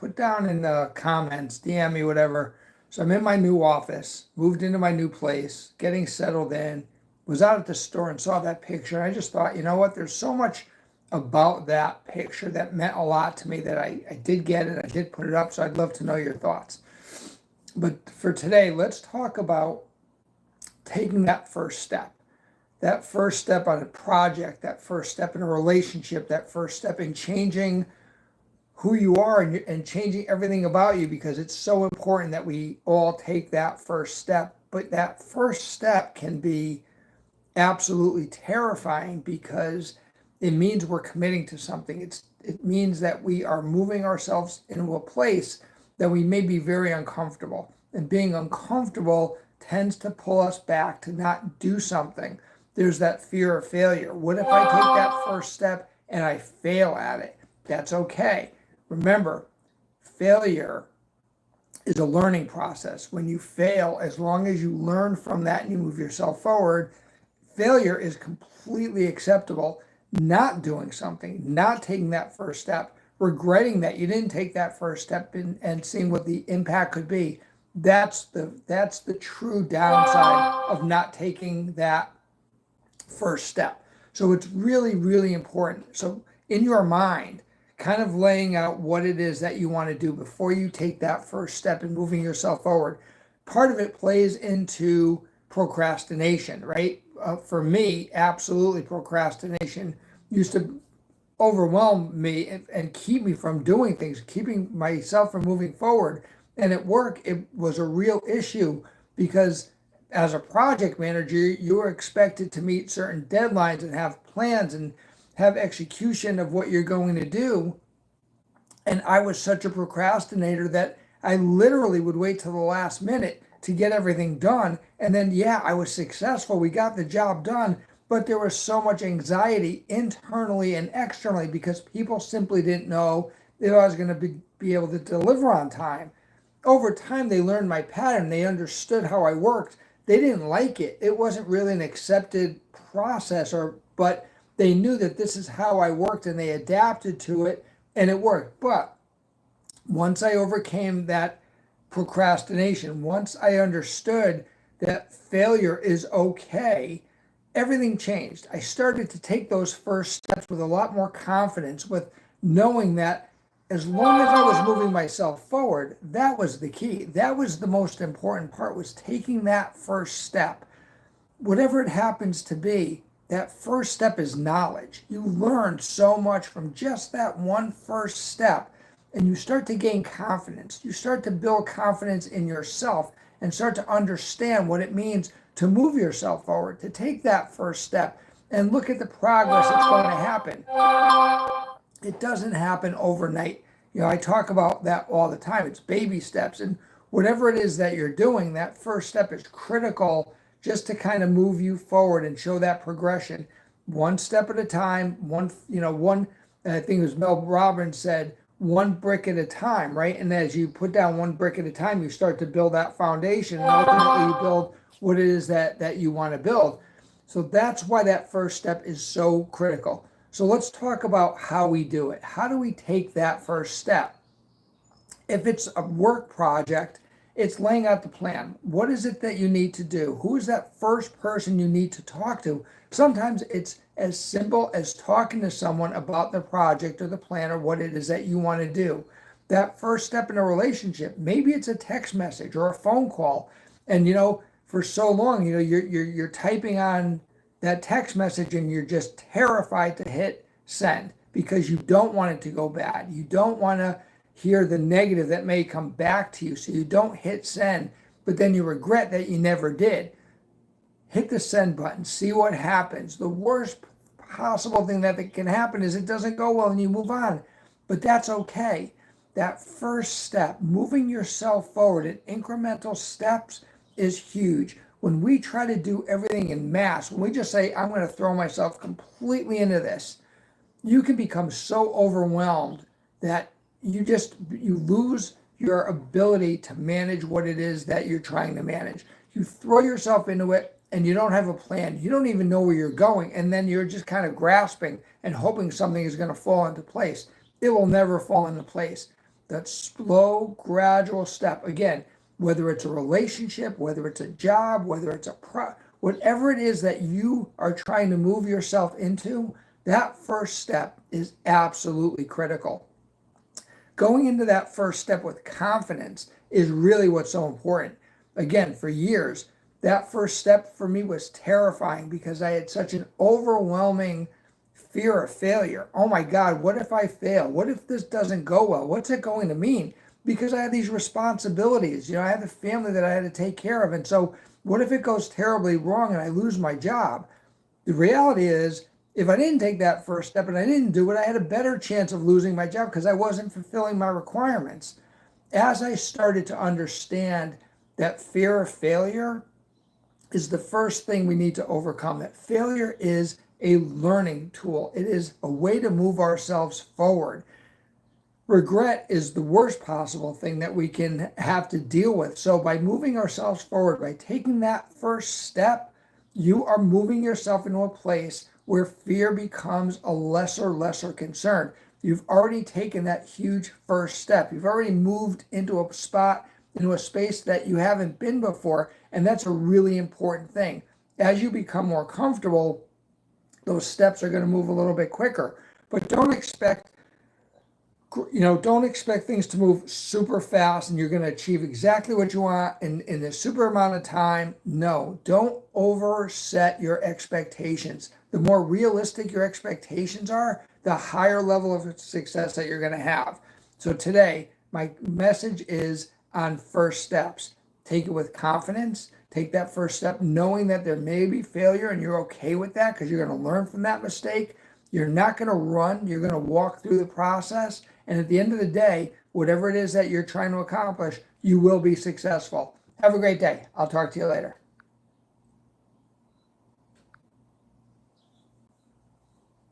put down in the comments, DM me, whatever. So I'm in my new office, moved into my new place, getting settled in, was out at the store and saw that picture. And I just thought, you know what? There's so much about that picture that meant a lot to me that I did get it. I did put it up. So I'd love to know your thoughts. But for today, let's talk about taking that first step. That first step on a project, that first step in a relationship, that first step in changing who you are and changing everything about you, because it's so important that we all take that first step. But that first step can be absolutely terrifying because it means we're committing to something. It means that we are moving ourselves into a place that we may be very uncomfortable. And being uncomfortable tends to pull us back to not do something. There's that fear of failure. What if I take that first step and I fail at it? That's okay. Remember, failure is a learning process. When you fail, as long as you learn from that and you move yourself forward, failure is completely acceptable. Not doing something, not taking that first step, regretting that you didn't take that first step and seeing what the impact could be. That's the true downside of not taking that first step. So it's really, really important. So in your mind, kind of laying out what it is that you want to do before you take that first step and moving yourself forward. Part of it plays into procrastination, right? For me, absolutely, procrastination used to overwhelm me and keep me from doing things, keeping myself from moving forward. And at work, it was a real issue because as a project manager, you were expected to meet certain deadlines and have plans and have execution of what you're going to do. And I was such a procrastinator that I literally would wait till the last minute to get everything done. And then, yeah, I was successful. We got the job done. But there was so much anxiety internally and externally because people simply didn't know if I was going to be able to deliver on time. Over time, they learned my pattern. They understood how I worked. They didn't like it. It wasn't really an accepted process, but they knew that this is how I worked and they adapted to it and it worked. But once I overcame that procrastination, once I understood that failure is okay, everything changed. I started to take those first steps with a lot more confidence, with knowing that as long as I was moving myself forward, that was the key. That was the most important part, was taking that first step. Whatever it happens to be, that first step is knowledge. You learn so much from just that one first step, and you start to gain confidence. You start to build confidence in yourself and start to understand what it means to move yourself forward, to take that first step and look at the progress that's going to happen. It doesn't happen overnight. I talk about that all the time. It's baby steps. And whatever it is that you're doing, that first step is critical just to kind of move you forward and show that progression. One step at a time, I think it was Mel Robbins said, one brick at a time, right? And as you put down one brick at a time, you start to build that foundation and ultimately you build what it is that you want to build. So that's why that first step is so critical. So let's talk about how we do it. How do we take that first step? If it's a work project, it's laying out the plan. What is it that you need to do? Who is that first person you need to talk to? Sometimes it's as simple as talking to someone about the project or the plan or what it is that you want to do. That first step in a relationship, maybe it's a text message or a phone call. And for so long, you're typing on that text message and you're just terrified to hit send because you don't want it to go bad. You don't want to hear the negative that may come back to you. So you don't hit send, but then you regret that you never did. Hit the send button, see what happens. The worst possible thing that can happen is it doesn't go well and you move on, but that's okay. That first step, moving yourself forward in incremental steps, is huge. When we try to do everything in mass, when we just say, I'm going to throw myself completely into this, you can become so overwhelmed that you lose your ability to manage what it is that you're trying to manage. You throw yourself into it and you don't have a plan. You don't even know where you're going. And then you're just kind of grasping and hoping something is going to fall into place. It will never fall into place. that slow, gradual step. Again, whether it's a relationship, whether it's a job, whether it's whatever it is that you are trying to move yourself into, that first step is absolutely critical. Going into that first step with confidence is really what's so important. Again, for years, that first step for me was terrifying because I had such an overwhelming fear of failure. Oh my God, what if I fail? What if this doesn't go well? What's it going to mean? Because I had these responsibilities. I had a family that I had to take care of. And so, what if it goes terribly wrong and I lose my job? The reality is, if I didn't take that first step and I didn't do it, I had a better chance of losing my job because I wasn't fulfilling my requirements. As I started to understand that fear of failure is the first thing we need to overcome, that failure is a learning tool. It is a way to move ourselves forward. Regret is the worst possible thing that we can have to deal with. So by moving ourselves forward, by taking that first step, you are moving yourself into a place where fear becomes a lesser concern. You've already taken that huge first step. You've already moved into a spot, into a space that you haven't been before. And that's a really important thing. As you become more comfortable, those steps are going to move a little bit quicker. But don't expect things to move super fast and you're going to achieve exactly what you want in a super amount of time. No, don't overset your expectations. The more realistic your expectations are, the higher level of success that you're going to have. So today, my message is on first steps. Take it with confidence. Take that first step knowing that there may be failure and you're okay with that because you're going to learn from that mistake. You're not going to run. You're going to walk through the process. And at the end of the day, whatever it is that you're trying to accomplish, you will be successful. Have a great day. I'll talk to you later.